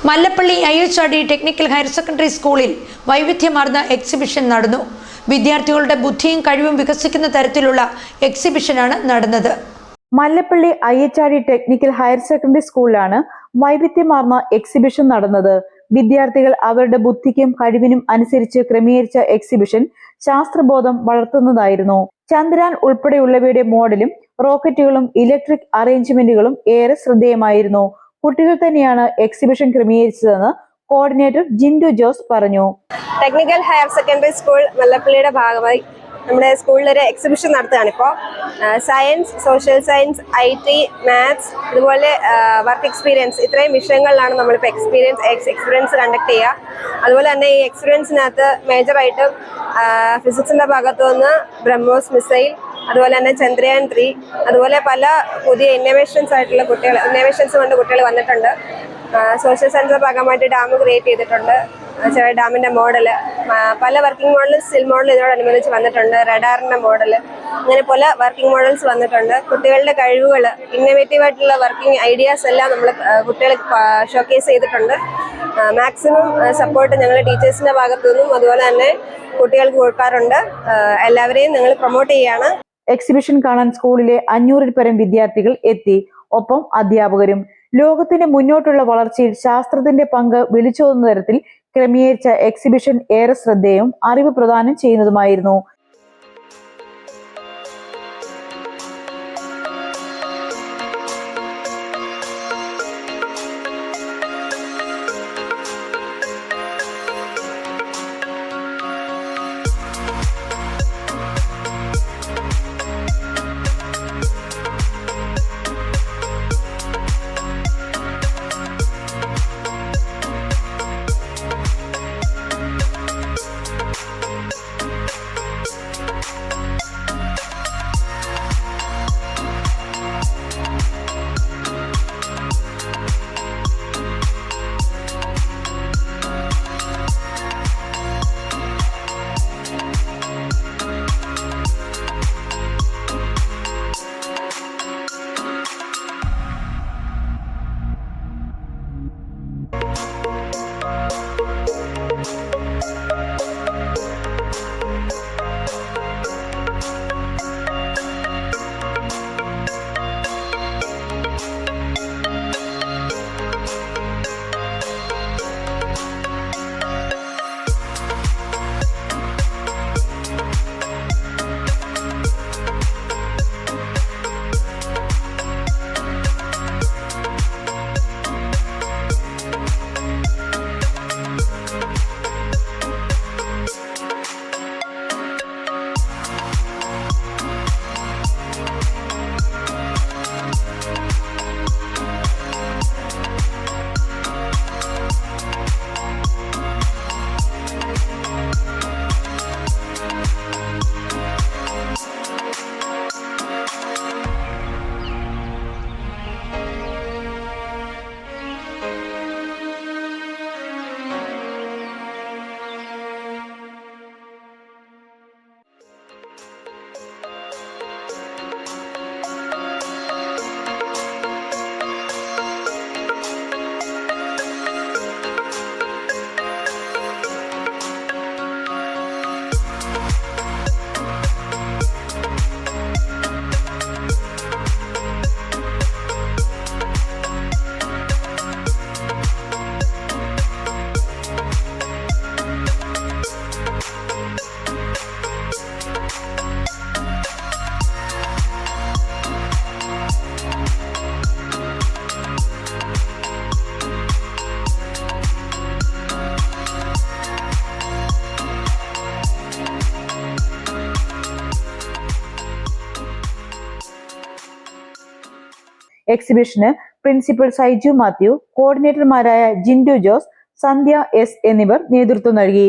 Mallappally IHRD technical higher secondary സ്കൂളിൽ വൈവിധ്യമാർന്ന exhibition നടന്നു. വിദ്യാർത്ഥികളുടെ ബുദ്ധിയും കഴിവും വികസിക്കുന്ന തരത്തിലുള്ള എക്സിബിഷനാണ് നടന്നത്. Mallappally IHRD technical higher secondary സ്കൂളിലാണ് വൈവിധ്യമാർന്ന എക്സിബിഷൻ നടന്നത്. വിദ്യാർത്ഥികൾ അവരുടെ ബുദ്ധിക്കും കഴിവിനും അനുസരിച്ച് ക്രമീകരിച്ച എക്സിബിഷൻ ശാസ്ത്രബോധം വളർത്തുന്നതായിരുന്നു. ചന്ദ്രയാൻ ഉൾപ്പെടെയുള്ളവയുടെ മോഡലും റോക്കറ്റുകളും ഇലക്ട്രിക് അറേഞ്ച്മെന്റുകളും ഏറെ ശ്രദ്ധേയമായിരുന്നു. കുട്ടികൾ തന്നെയാണ് എക്സിബിഷൻ ക്രമീകരിച്ചതെന്ന് കോർഡിനേറ്റർ ജിൻഡു ജോസ് പറഞ്ഞു. ടെക്നിക്കൽ ഹയർ സെക്കൻഡറി സ്കൂൾ മല്ലപ്പള്ളിയുടെ ഭാഗമായി നമ്മുടെ സ്കൂളിൽ ഒരു എക്സിബിഷൻ നടത്തുകയാണ്. ഇപ്പോൾ science, social science, IT, maths, അതുപോലെ വർക്ക് എക്സ്പീരിയൻസ്, ഇത്രയും വിഷയങ്ങളിലാണ് നമ്മളിപ്പോൾ എക്സ്പീരിയൻസ് കണ്ടക്ട് ചെയ്യുക. അതുപോലെ തന്നെ ഈ എക്സ്പീരിയൻസിനകത്ത് മേജറായിട്ടും ഫിസിക്സിൻ്റെ ഭാഗത്തു നിന്ന് ബ്രഹ്മോസ് മിസൈൽ, അതുപോലെ തന്നെ ചന്ദ്രയാൻ 3, അതുപോലെ പല പുതിയ ഇന്നോവേഷൻസ് കൊണ്ട് കുട്ടികൾ വന്നിട്ടുണ്ട്. സോഷ്യൽ സയൻസിന്റെ ഭാഗമായിട്ട് ഡാം ക്രിയേറ്റ് ചെയ്തിട്ടുണ്ട്. ചെറിയ ഡാമിന്റെ മോഡല്, പല വർക്കിംഗ് മോഡലും സ്റ്റിൽ മോഡൽ ഇതിനോടനുബന്ധിച്ച് വന്നിട്ടുണ്ട്. റഡാറിന്റെ മോഡല്, അങ്ങനെ പല വർക്കിംഗ് മോഡൽസ് വന്നിട്ടുണ്ട്. കുട്ടികളുടെ കഴിവുകൾ, ഇന്നോവേറ്റീവ് ആയിട്ടുള്ള വർക്കിംഗ് ഐഡിയാസ് എല്ലാം നമ്മൾ കുട്ടികൾ ഷോക്കേസ് ചെയ്തിട്ടുണ്ട്. മാക്സിമം സപ്പോർട്ട് ഞങ്ങൾ ടീച്ചേഴ്സിന്റെ ഭാഗത്തു നിന്നും അതുപോലെ തന്നെ കുട്ടികൾക്ക് കൊടുക്കാറുണ്ട്. എല്ലാവരെയും ഞങ്ങൾ പ്രൊമോട്ട് ചെയ്യാണ്. എക്സിബിഷൻ കാണാൻ സ്കൂളിലെ 500-ൽ പരം വിദ്യാർത്ഥികൾ എത്തി. ഒപ്പം അധ്യാപകരും. ലോകത്തിന്റെ മുന്നോട്ടുള്ള വളർച്ചയിൽ ശാസ്ത്രത്തിന്റെ പങ്ക് വിളിച്ചോതുന്ന തരത്തിൽ ക്രമീകരിച്ച എക്സിബിഷൻ ഏറെ ശ്രദ്ധേയവും അറിവ് പ്രദാനം ചെയ്യുന്നതുമായിരുന്നു. എക്സിബിഷന് പ്രിൻസിപ്പൽ സൈജു മാത്യു, കോർഡിനേറ്റർമാരായ ജിൻഡു ജോസ്, സന്ധ്യ S എന്നിവർ നേതൃത്വം നൽകി.